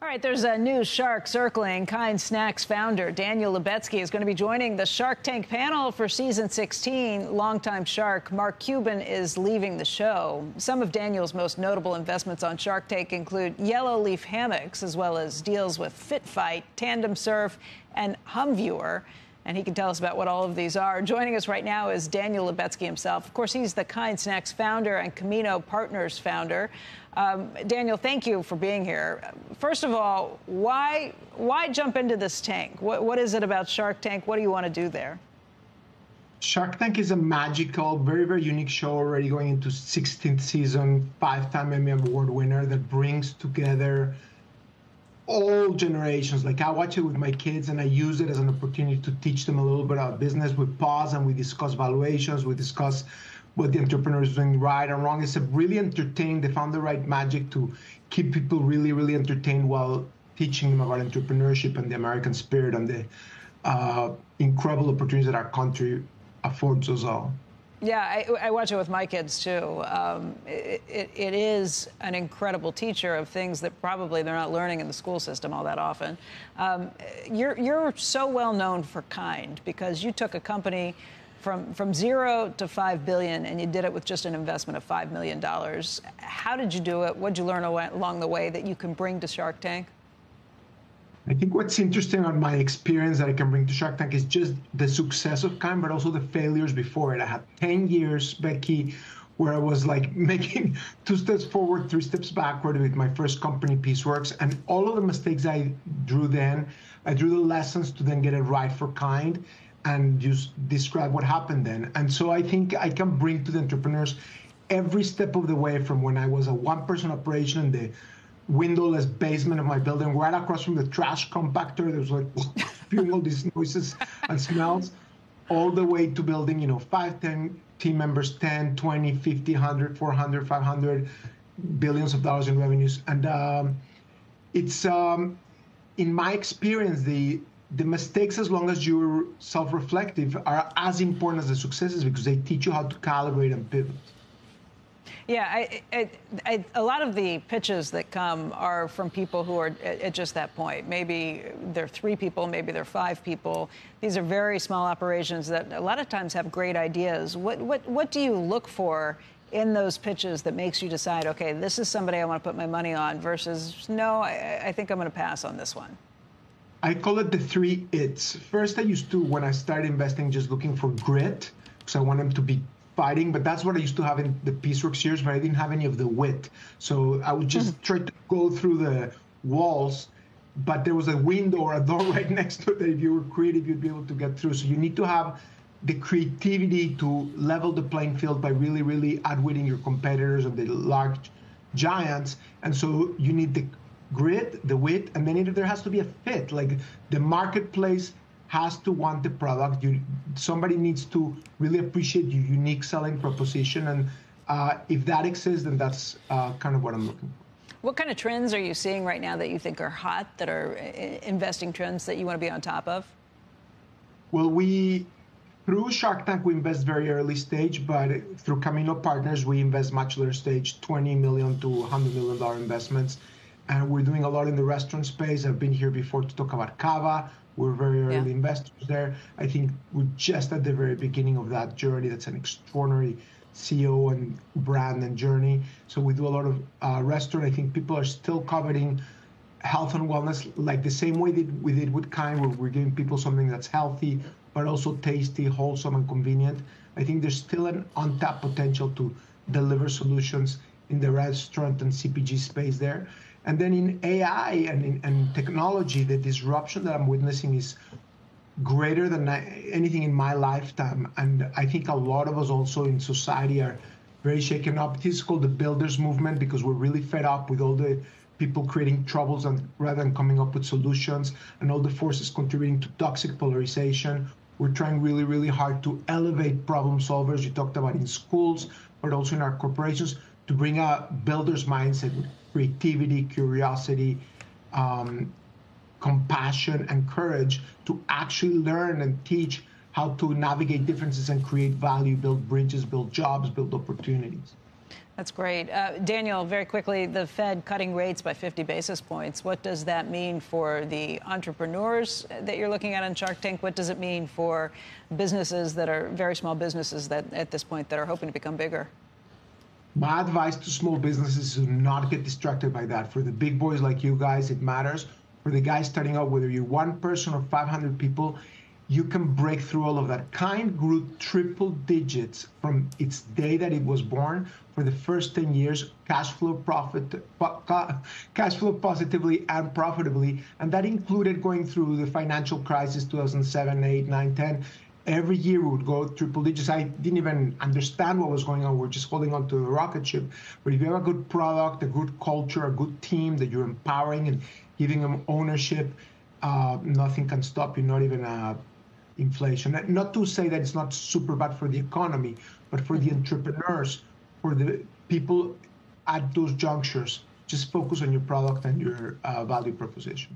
All right, there's a new shark circling. Kind Snacks founder Daniel Lubetzky is going to be joining the Shark Tank panel for season 16. Longtime shark Mark Cuban is leaving the show. Some of Daniel's most notable investments on Shark Tank include Yellow Leaf Hammocks, as well as deals with Fit Fight, Tandem Surf, and HumViewer. And he can tell us about what all of these are. Joining us right now is Daniel Lubetzky himself. Of course, he's the Kind Snacks founder and Camino Partners founder. Daniel, thank you for being here. First of all, why jump into this tank? What is it about Shark Tank? What do you want to do there? Shark Tank is a magical, very, very unique show already going into 16th season, 5-time Emmy Award winner that brings together all generations. Like, I watch it with my kids and I use it as an opportunity to teach them a little bit about business. We pause and we discuss valuations. We discuss what the entrepreneur is doing right and wrong. It's a really entertaining. They found the right magic to keep people really, really entertained while teaching them about entrepreneurship and the American spirit and the incredible opportunities that our country affords us all. Yeah, I watch it with my kids, too. It is an incredible teacher of things that probably they're not learning in the school system all that often. You're so well known for Kind because you took a company from 0 to $5 billion, and you did it with just an investment of $5 million. How did you do it? What did you learn along the way that you can bring to Shark Tank? I think what's interesting on my experience that I can bring to Shark Tank is just the success of Kind, but also the failures before it. I had 10 years, Becky, where I was like making 2 steps forward, 3 steps backward with my first company, Peaceworks. And all of the mistakes I drew then, I drew the lessons to then get it right for Kind and just describe what happened then. And so I think I can bring to the entrepreneurs every step of the way from when I was a one-person operation in the windowless basement of my building, right across from the trash compactor. There was like spewing all these noises and smells, all the way to building, 5, 10 team members, 10, 20, 50, 100, 400, 500, billions of dollars in revenues. And it's, in my experience, the mistakes, as long as you're self-reflective, are as important as the successes because they teach you how to calibrate and pivot. Yeah, a lot of the pitches that come are from people who are at just that point. Maybe they're 3 people, maybe they're 5 people. These are very small operations that a lot of times have great ideas. What do you look for in those pitches that makes you decide, okay, this is somebody I want to put my money on versus, no, I think I'm going to pass on this one? I call it the 3 its. First, I used to, when I started investing, just looking for grit, because I want them to be fighting, but that's what I used to have in the Peaceworks years, but I didn't have any of the wit. So I would just try to go through the walls, but there was a window or a door right next to it that if you were creative, you'd be able to get through. So you need to have the creativity to level the playing field by really, really outwitting your competitors and the large giants. And so you need the grit, the wit, and then there has to be a fit. Like the marketplace has to want the product. Somebody needs to really appreciate your unique selling proposition. And if that exists, then that's kind of what I'm looking for. What kind of trends are you seeing right now that you think are hot, that are investing trends that you want to be on top of? Well, through Shark Tank, we invest very early stage, but through Camino Partners, we invest much later stage, $20 million to $100 million investments. And we're doing a lot in the restaurant space. I've been here before to talk about Cava. We're very early investors there. I think we're just at the very beginning of that journey. That's an extraordinary CEO and brand and journey. So we do a lot of restaurant. I think people are still coveting health and wellness like the same way that we did with Kind, where we're giving people something that's healthy, but also tasty, wholesome, and convenient. I think there's still an untapped potential to deliver solutions in the restaurant and CPG space there. And then in AI and technology, the disruption that I'm witnessing is greater than anything in my lifetime. And I think a lot of us also in society are very shaken up. This is called the builders movement because we're really fed up with all the people creating troubles and rather than coming up with solutions and all the forces contributing to toxic polarization. We're trying really, really hard to elevate problem solvers. You talked about in schools, but also in our corporations, to bring a builder's mindset with creativity, curiosity, compassion, and courage to actually learn and teach how to navigate differences and create value, build bridges, build jobs, build opportunities. That's great. Daniel, very quickly, the Fed cutting rates by 50 basis points. What does that mean for the entrepreneurs that you're looking at on Shark Tank? What does it mean for businesses that are very small businesses that at this point that are hoping to become bigger? My advice to small businesses is to not get distracted by that. For the big boys like you guys, it matters. For the guys starting out, whether you're one person or 500 people, you can break through all of that. Kind grew triple digits from its day that it was born. For the first 10 years, cash flow positively and profitably, and that included going through the financial crisis, 2007, 8, 9, 10. Every year we would go triple digits. I didn't even understand what was going on. We're just holding on to the rocket ship. But if you have a good product, a good culture, a good team that you're empowering and giving them ownership, nothing can stop you, not even inflation. Not to say that it's not super bad for the economy, but for the entrepreneurs, for the people at those junctures, just focus on your product and your value proposition.